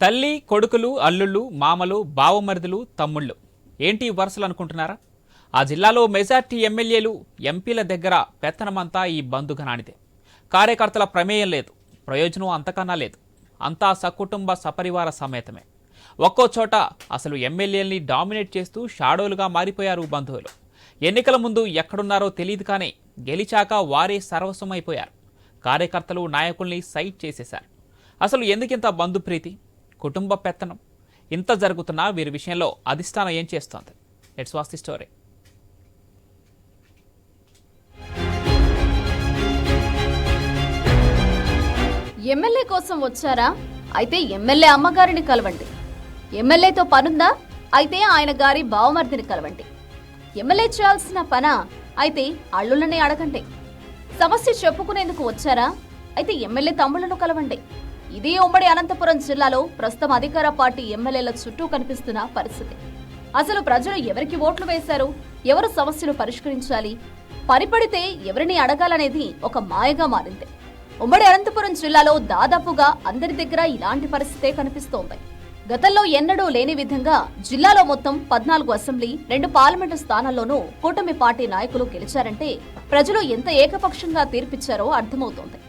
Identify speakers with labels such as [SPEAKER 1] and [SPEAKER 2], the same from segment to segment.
[SPEAKER 1] తల్లి, కొడుకులు, అల్లుళ్ళు, మామలు, బావమరిదులు, తమ్ముళ్ళు ఏంటి వరుసలు అనుకుంటున్నారా? ఆ జిల్లాలో మెజార్టీ ఎమ్మెల్యేలు, ఎంపీల దగ్గర పెత్తనమంతా ఈ బంధుగణానిదే. కార్యకర్తల ప్రమేయం లేదు, ప్రయోజనం అంతకన్నా లేదు. అంతా సకుటుంబ సపరివార సమేతమే. ఒక్కో చోట అసలు ఎమ్మెల్యేల్ని డామినేట్ చేస్తూ షాడోలుగా మారిపోయారు బంధువులు. ఎన్నికల ముందు ఎక్కడున్నారో తెలియదు, కానీ గెలిచాక వారే సర్వస్వమైపోయారు. కార్యకర్తలు నాయకుల్ని సైట్ చేసేశారు. అసలు ఎందుకింత బంధుప్రీతి, కుటుంబ పెత్తనం? ఇంత జరుగుతున్నా వీరి విషయంలో అధిష్టానం ఏం చేస్తోంది? Let's watch the story.
[SPEAKER 2] MLA కోసం వచ్చారా? అయితే ఎమ్మెల్యే అమ్మగారిని కలవండి. ఎమ్మెల్యేతో పనుందా? అయితే ఆయన గారి బావమర్దిని కలవండి. ఎమ్మెల్యే చేయాల్సిన పనా? అయితే అల్లుళ్ళని అడగండి. సమస్య చెప్పుకునేందుకు వచ్చారా? అయితే ఎమ్మెల్యే తమ్ముళ్లను కలవండి. ఇది ఉమ్మడి అనంతపురం జిల్లాలో ప్రస్తుతం అధికార పార్టీ ఎమ్మెల్యేల చుట్టూ కనిపిస్తున్న పరిస్థితి. అసలు ప్రజలు ఎవరికి ఓట్లు వేశారు? ఎవరు సమస్యలు పరిష్కరించాలి? పనిపడితే ఎవరిని అడగాలనేది ఒక మాయగా మారింది. ఉమ్మడి అనంతపురం జిల్లాలో దాదాపుగా అందరి దగ్గర ఇలాంటి పరిస్థితే కనిపిస్తోంది. గతంలో ఎన్నడూ లేని విధంగా జిల్లాలో మొత్తం 14 అసెంబ్లీ, 2 పార్లమెంటు స్థానాల్లోనూ కూటమి పార్టీ నాయకులు గెలిచారంటే ప్రజలు ఎంత ఏకపక్షంగా తీర్పిచ్చారో అర్థమవుతోంది.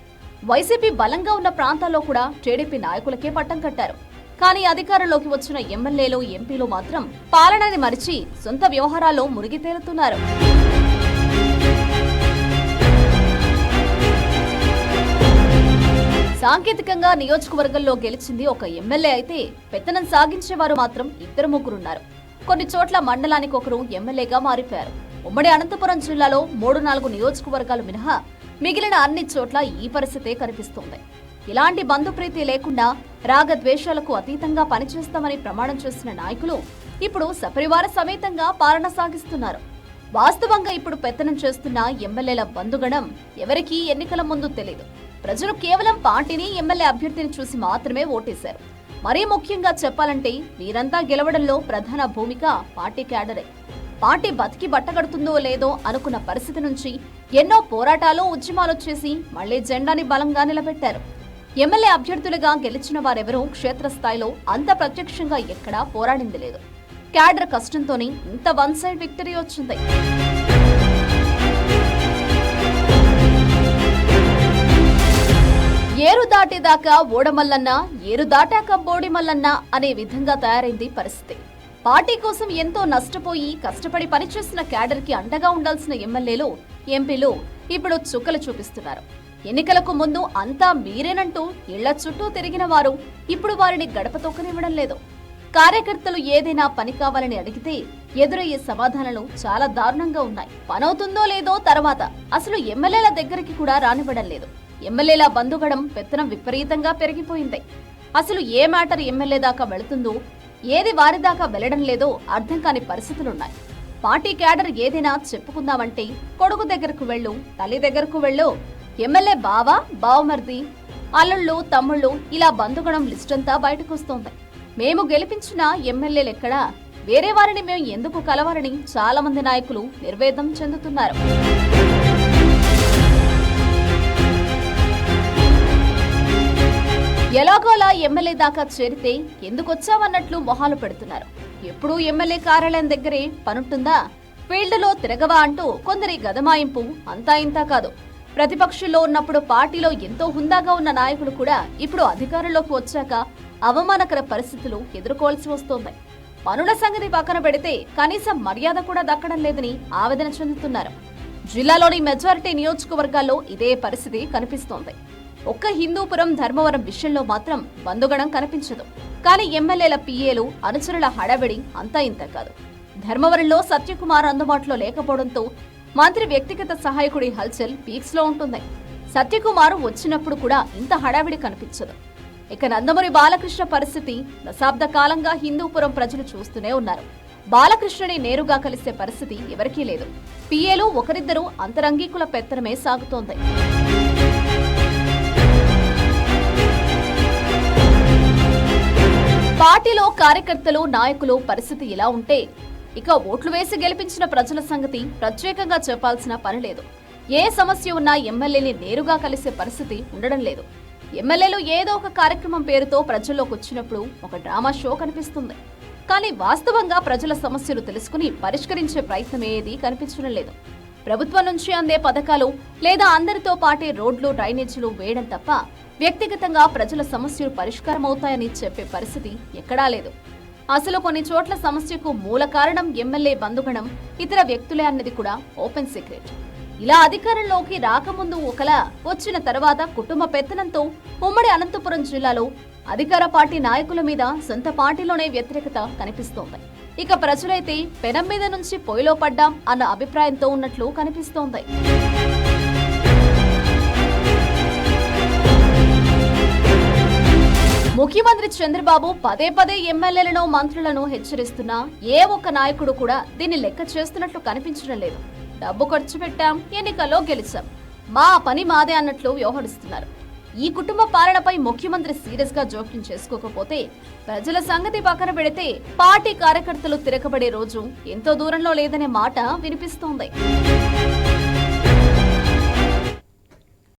[SPEAKER 2] వైసీపీ బలంగా ఉన్న ప్రాంతాల్లో కూడా టీడీపీ నాయకులకే పట్టం కట్టారు. కానీ అధికారంలోకి వచ్చిన ఎమ్మెల్యేలు, ఎంపీలు మాత్రం పాలనని మరిచి సొంత వ్యవహారాల్లో మునిగి తేలుతున్నారు. సాంకేతికంగా నియోజకవర్గంలో గెలిచింది ఒక ఎమ్మెల్యే అయితే పెత్తనం సాగించేవారు మాత్రం 2-3 కొన్ని చోట్ల మండలానికి ఒకరు ఎమ్మెల్యేగా మారిపోయారు. ఉమ్మడి అనంతపురం జిల్లాలో 3-4 నియోజకవర్గాలు మినహా మిగిలిన అన్ని చోట్ల ఈ పరిస్థితే కనిపిస్తోంది. ఇలాంటి బంధుప్రీతి లేకుండా రాగద్వేషాలకు అతీతంగా పనిచేస్తామని ప్రమాణం చేసిన నాయకులు ఇప్పుడు సపరివార సమేతంగా పాలన సాగిస్తున్నారు. వాస్తవంగా ఇప్పుడు పెత్తనం చేస్తున్న ఎమ్మెల్యేల బంధుగణం ఎవరికీ ఎన్నికల ముందు తెలియదు. ప్రజలు కేవలం పార్టీని, ఎమ్మెల్యే అభ్యర్థిని చూసి మాత్రమే ఓటేశారు. మరీ ముఖ్యంగా చెప్పాలంటే వీరంతా గెలవడంలో ప్రధాన భూమిక పార్టీ క్యాడరే. పార్టీ బతికి బట్టగడుతుందో లేదో అనుకున్న పరిస్థితి నుంచి ఎన్నో పోరాటాలు, ఉద్యమాలు చేసి మళ్లీ జెండాని బలంగా నిలబెట్టారు. ఎమ్మెల్యే అభ్యర్థులుగా గెలిచిన వారెవరూ క్షేత్రస్థాయిలో అంత ప్రత్యక్షంగా ఎక్కడా పోరాడింది లేదు. క్యాడర్ కష్టంతోనే ఇంత వన్ సైడ్ విక్టరీ వచ్చింది. ఏరు దాటేదాకా ఓడమల్లన్న, ఏరు దాటాక బోడిమల్లన్న అనే విధంగా తయారైంది పరిస్థితి. పార్టీ కోసం ఎంతో నష్టపోయి కష్టపడి పనిచేసిన క్యాడర్ కి అండగా ఉండాల్సిన ఎమ్మెల్యేలు, ఎంపీలు ఇప్పుడు చుక్కలు చూపిస్తున్నారు. ఎన్నికలకు ముందు అంతా మీరేనంటూ ఇళ్ల చుట్టూ తిరిగిన వారు ఇప్పుడు వారిని గడప తొక్కనివ్వడం లేదు. కార్యకర్తలు ఏదైనా పని కావాలని అడిగితే ఎదురయ్యే సమాధానాలు చాలా దారుణంగా ఉన్నాయి. పనవుతుందో లేదో తర్వాత అసలు ఎమ్మెల్యేల దగ్గరికి కూడా రానివ్వడం లేదు. ఎమ్మెల్యేల బంధుగడం పెత్తనం విపరీతంగా పెరిగిపోయింది. అసలు ఏ మ్యాటర్ ఎమ్మెల్యే దాకా వెళుతుందో, ఏది వారి దాకా వెళ్లడం లేదో అర్థం కాని పరిస్థితులున్నాయి. పార్టీ క్యాడర్ ఏదైనా చెప్పుకుందామంటే కొడుకు దగ్గరకు వెళ్ళు, తల్లి దగ్గరకు వెళ్ళు, ఎమ్మెల్యే బావా, బావమర్ది, అల్లుళ్ళు, తమ్ముళ్ళు ఇలా బంధుగణం లిస్టంతా బయటకొస్తోంది. మేము గెలిపించిన ఎమ్మెల్యేలెక్కడా, వేరే వారిని మేము ఎందుకు కలవాలని చాలా మంది నాయకులు నిర్వేదం చెందుతున్నారు. ఎలాగోలా ఎమ్మెల్యే దాకా చేరితే ఎందుకొచ్చావన్నట్లు మొహాలు పెడుతున్నారు. ఎప్పుడూ ఎమ్మెల్యే కార్యాలయం దగ్గరే పనుంటుందా, ఫీల్డ్లో తిరగవా అంటూ కొందరి గదమాయింపు అంతా ఇంతా కాదు. ప్రతిపక్షంలో ఉన్నప్పుడు పార్టీలో ఎంతో హుందాగా ఉన్న నాయకులు కూడా ఇప్పుడు అధికారంలోకి వచ్చాక అవమానకర పరిస్థితులు ఎదుర్కోవాల్సి వస్తోంది. పనుల సంగతి పక్కన పెడితే కనీసం మర్యాద కూడా దక్కడం లేదని ఆవేదన చెందుతున్నారు. జిల్లాలోని మెజారిటీ నియోజకవర్గాల్లో ఇదే పరిస్థితి కనిపిస్తోంది. ఒక్క హిందూపురం, ధర్మవరం విషయంలో మాత్రం బంధుగణం కనిపించదు. కానీ ఎమ్మెల్యేల పిఏలు, అనుచరుల హడావిడి అంతా ఇంత కాదు. ధర్మవరంలో సత్యకుమార్ అందుబాటులో లేకపోవడంతో మంత్రి వ్యక్తిగత సహాయకుడి హల్చల్ పీక్స్ లో ఉంటుంది. సత్యకుమార్ వచ్చినప్పుడు కూడా ఇంత హడావిడి కనిపించదు. ఇక నందమూరి బాలకృష్ణ పరిస్థితి దశాబ్ద కాలంగా హిందూపురం ప్రజలు చూస్తూనే ఉన్నారు. బాలకృష్ణని నేరుగా కలిసే పరిస్థితి ఎవరికీ లేదు. పిఏలు ఒకరిద్దరు అంతరంగికుల పెత్తనమే సాగుతోంది. పార్టీలో కార్యకర్తలు, నాయకులు పరిస్థితి ఇలా ఉంటే ఇక ఓట్లు వేసి గెలిపించిన ప్రజల సంగతి ప్రత్యేకంగా చెప్పాల్సిన పని లేదు. ఏ సమస్య ఉన్నా ఎమ్మెల్యేని నేరుగా కలిసే పరిస్థితి ఉండడం లేదు. ఎమ్మెల్యేలు ఏదో ఒక కార్యక్రమం పేరుతో ప్రజల్లోకి వచ్చినప్పుడు ఒక డ్రామా షో కనిపిస్తుంది. కానీ వాస్తవంగా ప్రజల సమస్యలు తెలుసుకుని పరిష్కరించే ప్రయత్నం ఏదీ కనిపించడం లేదు. ప్రభుత్వం నుంచి అందే పథకాలు లేదా అందరితో పాటే రోడ్లు డ్రైనేజీలు వేయడం తప్ప వ్యక్తిగతంగా ప్రజల సమస్యలు పరిష్కారం అవుతాయని చెప్పే పరిస్థితి ఎక్కడా లేదు. అసలు కొన్ని చోట్ల సమస్యకు మూల కారణం ఎమ్మెల్యే బంధుగణం, ఇతర వ్యక్తులే అన్నది కూడా ఓపెన్ సీక్రెట్. ఇలా అధికారంలోకి రాకముందు ఒకలా, వచ్చిన తర్వాత కుటుంబ పెత్తనంతో ఉమ్మడి అనంతపురం జిల్లాలో అధికార పార్టీ నాయకుల మీద సొంత పార్టీలోనే వ్యతిరేకత కనిపిస్తోంది. ఇక ప్రజలైతే పెనం మీద నుంచి పొయ్యిలో పడ్డాం అన్న అభిప్రాయంతో ఉన్నట్లు కనిపిస్తోంది. ముఖ్యమంత్రి చంద్రబాబు పదే పదే ఎమ్మెల్యేలను, మంత్రులను హెచ్చరిస్తున్నా ఏ ఒక్క నాయకుడు కూడా దీన్ని లెక్క చేస్తున్నట్లు కనిపించడం లేదు. డబ్బు ఖర్చు పెట్టాం, ఎన్నికల్లో గెలిచాం, మా పని మాదే అన్నట్లు వ్యవహరిస్తున్నారు. ఈ కుటుంబ పాలనపై ముఖ్యమంత్రి సీరియస్ గా జోక్యం చేసుకోకపోతే ప్రజల సంగతి పక్కన పెడితే పార్టీ కార్యకర్తలు తిరగబడే రోజు ఎంతో దూరంలో లేదనే మాట వినిపిస్తోంది.